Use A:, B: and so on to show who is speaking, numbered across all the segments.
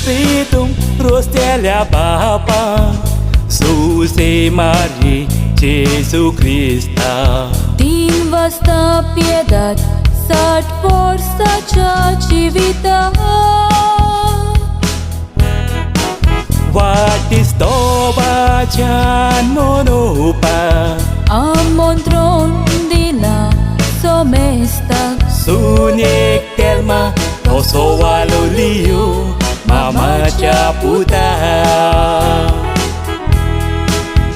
A: pritum rostielea Bapa, Suse Marie, Gesù Cristo.
B: Din vasta piedad, sat forța cea civita.
A: Vatistoba Jan Monopa,
B: Amon tron di la somesta.
A: Sunyek Telma, Toso Walolio, Mama Chaputa.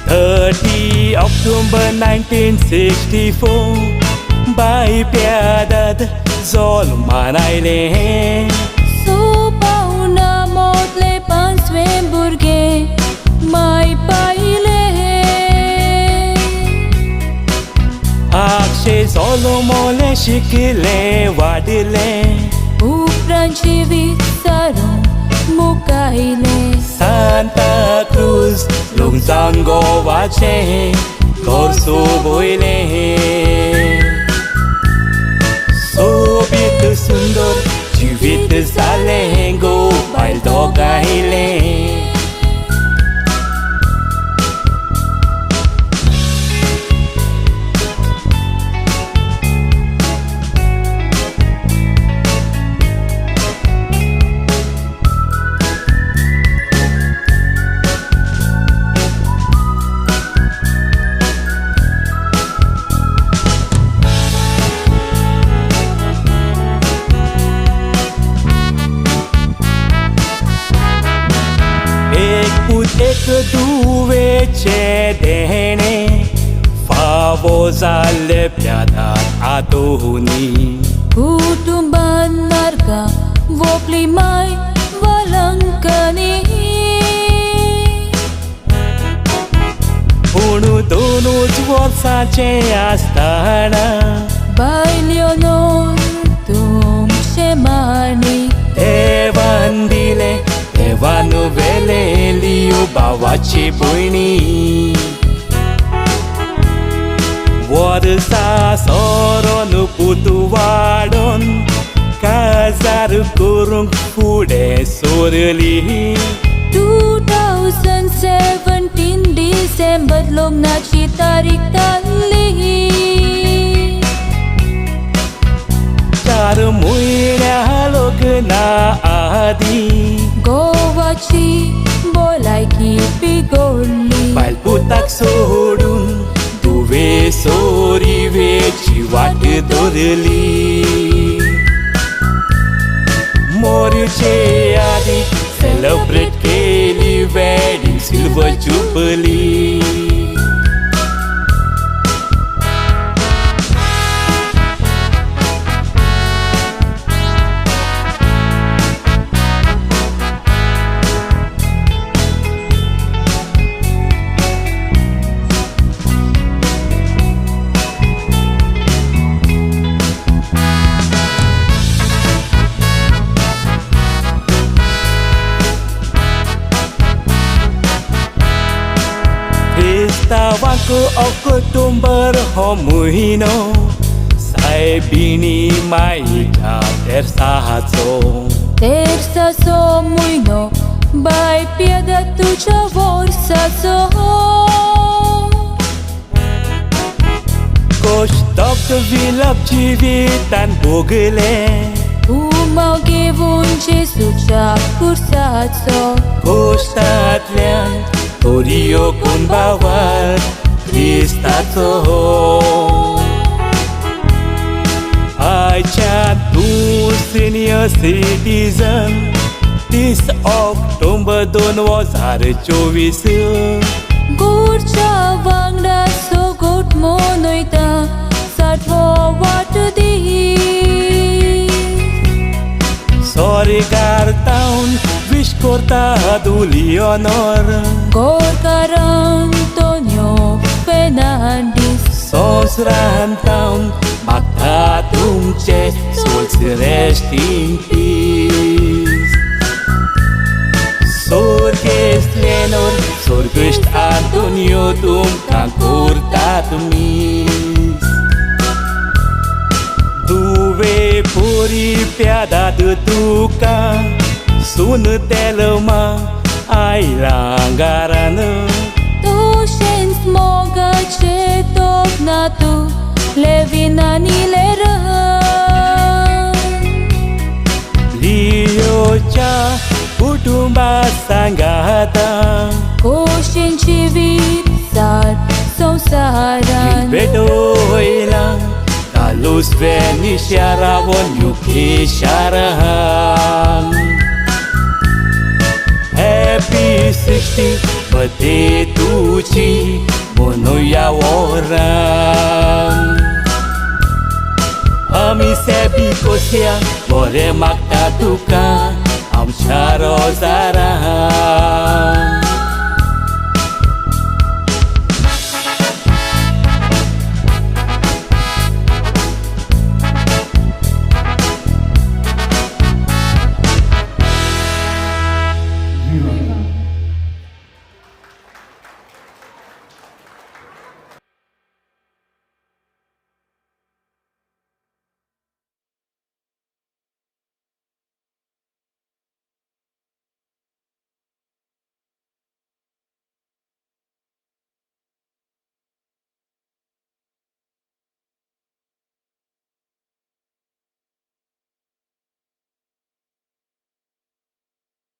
A: 30 October 1964, by Piedad, Zolmanaile.
B: So pauna motle pan Swemburge, mai paile.
A: Akshe Solomole Shikile Wadile,
B: Upranci visaron mukaile.
A: Santa Cruz, Lungzango Vache, Corso Boile. Sobit Sundor, Jivit Salengo, Baldoga Hile. Ek duve ce dene, favozale piada aduni.
B: Kutumban marga, vopli mai valankani.
A: Unu donuच वर्षाचे असताना,
B: Bailionor तुमचे मानी.
A: देवान दिले देवानु वेलेलियो भावाची बहिणी. वर्षा सरोन पुतू वाढून काजार करून पुढे सोरली.
B: 2017 डिसेंबर लग्नाची तारीख तारली.
A: 4 महिन्या लग्ना आधी
B: गोवाची बोलायकी बिघडली.
A: बालपुताक सोडून दुवे सोरी वेची वाट धरली. मोरचे आधी सेलिब्रेट केली wedding silver jubilee. Tawaku Oktober homuhino, saibini maika tersahazo.
B: Tersa mujno, bai pieda tucea vorsazo.
A: Koștoc vilap civitan bogile,
B: Umau gevun Jesucea cursazo.
A: Koștatlean Torio con bawat Kristato. Aici tu senior citizen, this October 2024.
B: Gurcea vangda so gut monoita, sat forward di.
A: Sorry Gartown, wish cortado Leonor.
B: Gorkar Antonio Fernandez.
A: Sos Rantown, Magda Tumce, souls rest in peace. Sorgest Lenor, sorgest Antonio Tum can cortat mis. Duve puri piada de tuca, Sună telema ai langgaran
B: To shen smoga che tok na tu levina ni leran
A: Liyo cha kutumba sangata
B: Ko shen chivit sar samsaran
A: Bedoilang Kalus veni sharawon yuki sharahan Happy 60 birthday to Chi Monoya orang Ami sebi kosia Bore makta tuka Am charo zarahan